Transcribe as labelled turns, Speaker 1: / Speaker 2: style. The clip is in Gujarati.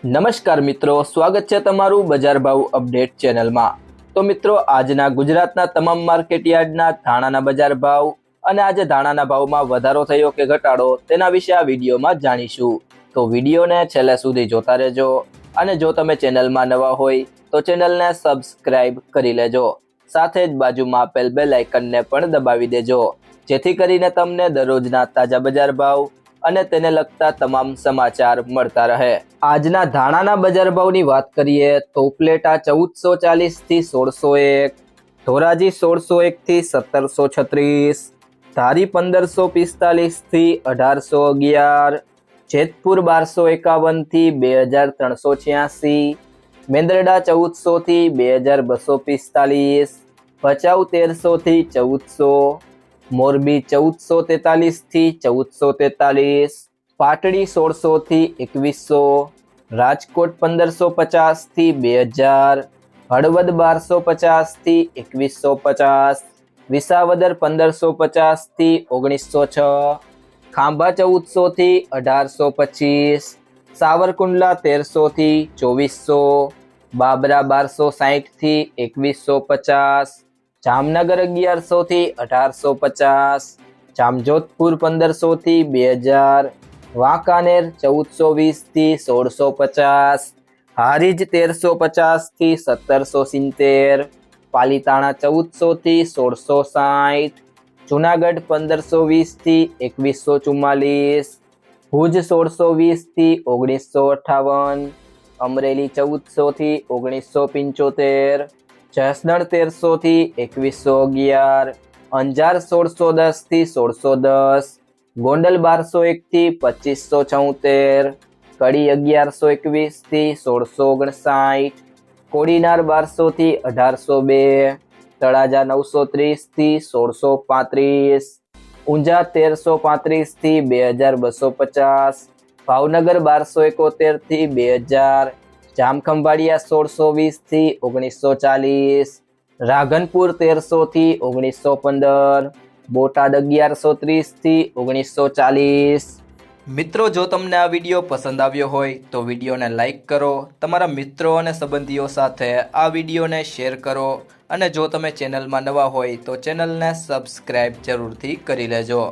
Speaker 1: નમસ્કાર મિત્રો, સ્વાગત છે તમારું બજાર ભાવ અપડેટ ચેનલમાં। તો મિત્રો, આજના ગુજરાતના તમામ માર્કેટ યાર્ડના ધાણાના બજાર ભાવ અને આજે ધાણાના ભાવમાં વધારો થયો કે ઘટાડો તેના વિશે આ વિડીયોમાં જાણીશું। તો વિડીયોને છેલ્લે સુધી જોતા રહેજો અને જો તમે ચેનલમાં નવા હોય તો ચેનલને સબસ્ક્રાઇબ કરી લેજો, સાથે જ બાજુમાં આપેલ બેલ આઇકનને પણ દબાવી દેજો, જેથી કરીને તમને દરરોજના તાજા બજાર ભાવ અને તેને લગતા તમામ સમાચાર મળતા રહે। આજના ધાણાના બજાર ભાવની વાત કરીએ તો ઉપલેટા 1440 થી 1601, ધોરાજી 1601 થી 1736, ધારી 1545 થી 1811, જેતપુર 1251 થી 2386, મેંદરડા 1400 થી 2245, ભચાઉ 1300 થી 1400, મોરબી 1443 થી 1443, પાટડી 1600 થી 2100, રાજકોટ 1550 થી 2000, હળવદ 1250 થી 2150, વિસાવદર 1550 થી 1906, ખાંભા 1400 થી 1825, સાવરકુંડલા 1300 થી 2400, બાબરા 1260 થી 2150, જામનગર 1100 થી 1850, જામજોધપુર 1500 થી 2000, વાંકાનેર 1420 થી 1650, હારીજ 1350 થી 1770, પાલીતાણા 1400 થી 1660, જુનાગઢ 1520 થી 2144, ભુજ 1620 થી 1958, અમરેલી 1400 થી 1975, જસદણ 1300 થી 2111, અંજાર 1610 થી 1610, ગોંડલ 1201 થી 2576, કડી 1121 થી 1659, કોડીનાર 1200 થી 1802, તળાજા 930 થી 1635, ઊંઝા 1335 થી 2250, ભાવનગર 1271 થી 2000, જામખંભાળિયા 1620 થી 1940, રાધનપુર 1300 થી 1915, બોટાદ 1130 થી 1940। મિત્રો, જો તમને આ વિડીયો પસંદ આવ્યો હોય તો વિડીયોને લાઈક કરો, તમારા મિત્રો અને સંબંધીઓ સાથે આ વિડીયોને શેર કરો અને જો તમે ચેનલમાં નવા હોય તો ચેનલને સબસ્ક્રાઇબ જરૂરથી કરી લેજો।